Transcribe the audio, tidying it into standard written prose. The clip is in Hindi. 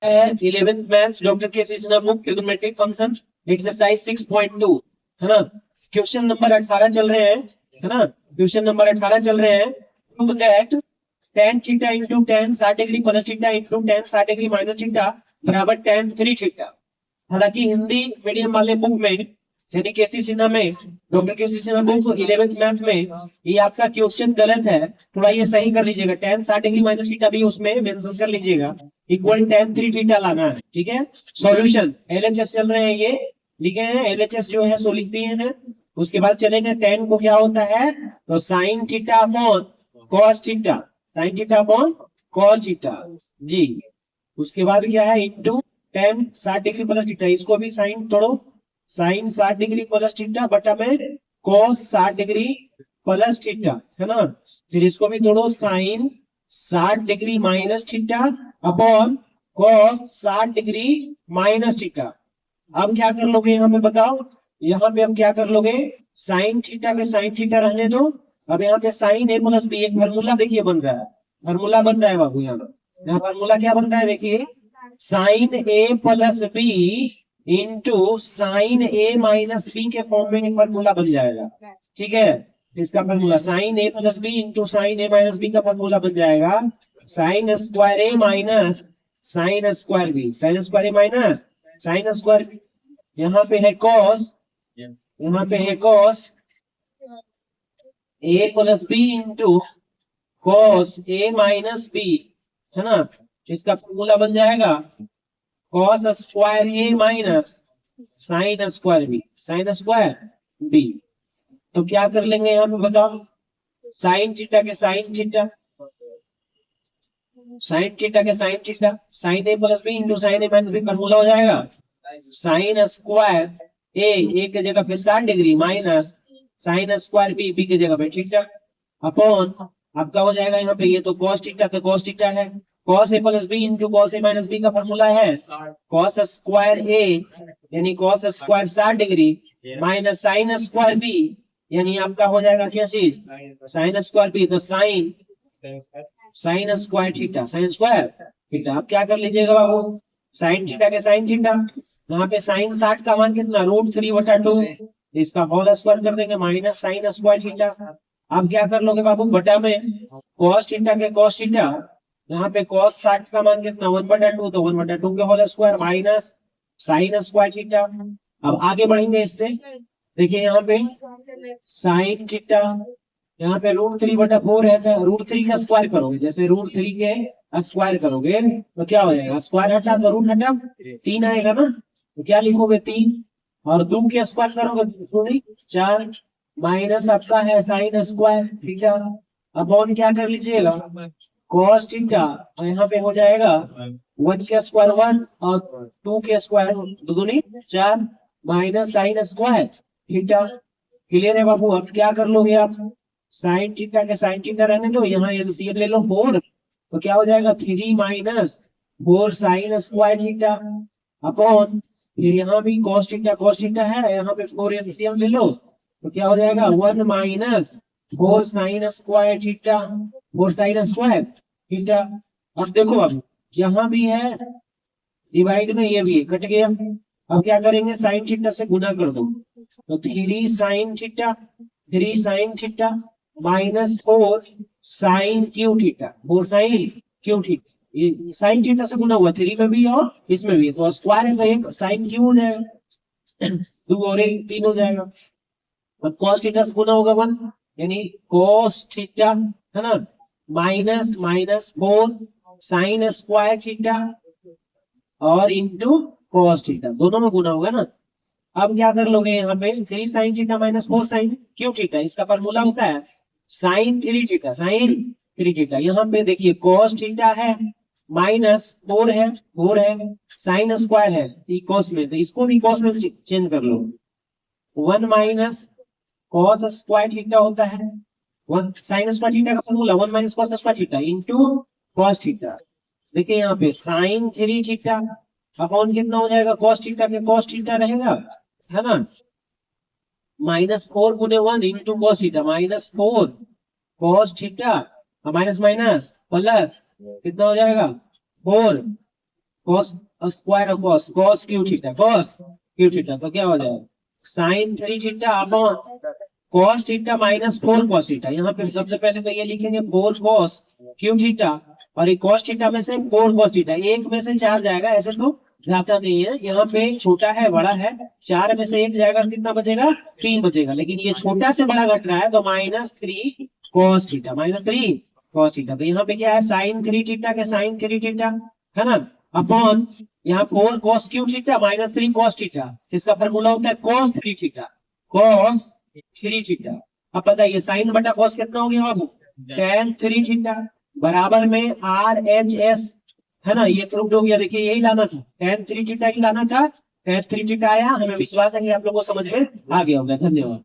11th maths doctor K C Sinha book trigonometric function exercise 6.2 है ना। क्वेश्चन नंबर 18 चल रहे हैं, है ना। क्वेश्चन नंबर 18 चल रहे हैं। Prove that tan theta into tan 60 degree plus theta into tan 60 degree minus theta बराबर tan 3 थीटा। हालांकि हिंदी मीडियम वाले बुक में यानी केसी सिन्हा में, डॉक्टर केसी सिन्हा बुक 11th मैथ में ये आपका क्वेश्चन गलत है, थोड़ा ये सही कर लीजिएगा। tan 60 डिग्री माइनस थीटा भी उसमें मेंशन कर लीजिएगा, इक्वल tan 3 थीटा लाना है, ठीक है। सॉल्यूशन एलएचएस चल रहे हैं, ये लिखे हैं एलएचएस जो है सो लिख दिए हैं। उसके बाद चलेंगे tan को क्या होता है तो sin theta upon cos theta, sin theta upon cos theta जी। उसके बाद क्या है into tan 60 degree plus theta, इसको भी साइन तोड़ो, साइन 60 डिग्री प्लस थीटा बटा में cos 60 डिग्री प्लस थीटा, है ना। फिर इसको भी तोड़ो, sine 60 degree minus theta upon cos 60 degree minus theta. अब क्या कर लोगे यहाँ पे बताओ, यहाँ पे हम क्या कर लोगे, साइन थीटा में साइन थीटा रहने दो। अब यहाँ पे साइन ए प्लस बी एक फार्मूला देखिए बन रहा है, फार्मूला बन रहा है बाबू। यहाँ फार्मूला क्या बन रहा है देखिए, sine A plus B into sine A minus B के फॉर्म में एक फार्मूला बन जाएगा, ठीक है। इसका formula sine A plus B into sine A minus B का फार्मूला बन जाएगा sine square A minus sine square B, sine square A minus sine square B. यहाँ पे है कॉस, यहाँ पे है cos A plus B into cos A minus B, है ना। इसका फॉर्मूला बन जाएगा cos square A minus sine square B, sine square B. तो क्या कर लेंगे यहाँ पे बताओ, साइन थीटा के साइन थीटा, साइन थीटा के sine theta, sine A plus B into sine A minus B formula हो जाएगा साइन स्क्वायर ए की जगह पे 60 degree minus sine square B B की जगह पे थीटा अपॉन आपका हो जाएगा यहाँ पे, ये तो cos थीटा तो cos थीटा है, cos A plus B into cos A minus B का फॉर्मूला है cos स्क्वायर ए यानी cos square 60 degree minus sine square B यानी आपका हो जाएगा क्या चीज साइन स्क्वायर बी, तो sine sine square theta, sine square theta. अब क्या कर लीजिएगा बाबू, साइन थीटा के साइन थीटा, यहाँ पे साइन 60 का मान कितना √3/2, इसका होल स्क्वायर कर देंगे माइनस साइन स्क्वायर थीटा। अब क्या कर लोगे बाबू बटा में cos थीटा के cos थीटा, यहाँ पे cos 60 का मान कितना 1/2, तो 1/2 के whole square minus sine square theta. अब आगे बढ़ेंगे इससे, देखिए यहाँ पे साइन थीटा, यहाँ पे √3/4 है, तो √3 का स्क्वायर करोगे, जैसे √3 के स्क्वायर करोगे तो क्या हो जाएगा, स्क्वायर हटा तो रूट हटा 3 आएगा ना, तो क्या लिखोगे 3, और 2 के स्क्वायर करोगे 4 माइनस आपका है साइन स्क्वायर थीटा अपॉन क्या कर लीजिएगा cos थीटा, और यहाँ पे हो जाएगा 1 के स्क्वायर 1 और 2 के स्क्वायर 2 दूनी 4 minus sine square theta. Clear है बाबू। अब क्या कर लोगे आप, साइन थीटा के साइन थीटा रहने दो, यहाँ एलसीएम ले लो 4, तो क्या हो जाएगा 3 minus 4 sign square theta upon, फिर यहाँ भी cos थीटा है, यहाँ पे 4 एलसीएम ले लो, तो क्या हो जाएगा 1 minus 4 sign square theta, 4 sign square theta. अब देखो अब यहाँ भी है डिवाइड में, ये भी है, कट गया। अब क्या करेंगे साइन थीटा से गुना कर दो, तो 3 sine theta, 3 sine theta minus 4 sine cube theta, 4 sine cube theta, ये साइन थीटा से गुना हुआ 3 में भी और इसमें भी, तो स्क्वायर है तो एक साइन क्यू हो जाएगा 2 और 1 3 हो जाएगा। और cos थीटा से गुना होगा 1 यानी cos थीटा, है ना, minus minus 4 sign square theta और इंटू cos थीटा, दोनों में गुना होगा ना। अब क्या कर लोगे यहाँ पे 3 sine theta minus 4 sine cube theta, इसका फॉर्मूला होता है साइन 3 थीटा, साइन 3 थीटा। यहाँ पे देखिए cos थीटा है माइनस 4 है, 4 है साइन स्क्वायर है cos में, तो इसको भी cos में चेंज कर लो, 1 माइनस cos स्क्वायर थीटा होता है, 1 साइन स्क्वायर थीटा का formula 1 minus cos square theta into cos theta. देखिए यहाँ पे साइन 3 थीटा अपॉन कितना हो जाएगा cos थीटा के cos थीटा रहेगा, है ना, -4 गुने 1 into cos theta, -4 cos theta minus minus plus कितना हो जाएगा 4 cos स्क्वायर ऑफ cos क्यू थीटा तो क्या हो जाएगा sine 3 theta upon cos theta minus 4 cos theta. यहाँ पे सबसे पहले तो ये लिखेंगे 4 cos क्यू थीटा और एक cos थीटा में से 4 cos थीटा, एक में से 4 जाएगा, ऐसे तो जाता नहीं है। यहाँ पे छोटा है बड़ा है, 4 में से 1 जाएगा, कितना बचेगा 3 बचेगा, लेकिन ये छोटा से बड़ा घट रहा है तो -3 cos थीटा तो यहाँ पे क्या है साइन 3 थीटा के साइन 3 थीटा है ना, अपॉन यहाँ 4 cos क्यू थीटा -3 cos थीटा, इसका फॉर्मूला होता है cos 3 थीटा। अब बताइए साइन बटा cos कितना हो गया बाबू tan 3 थीटा बराबर में RHS है ना, ये प्रूफ हो गया। देखिए यही लाना था, tan 3 थीटा ही लाना था, tan 3 थीटा आया, हमें विश्वास है कि आप लोगों को समझ में आ गया होगा। धन्यवाद।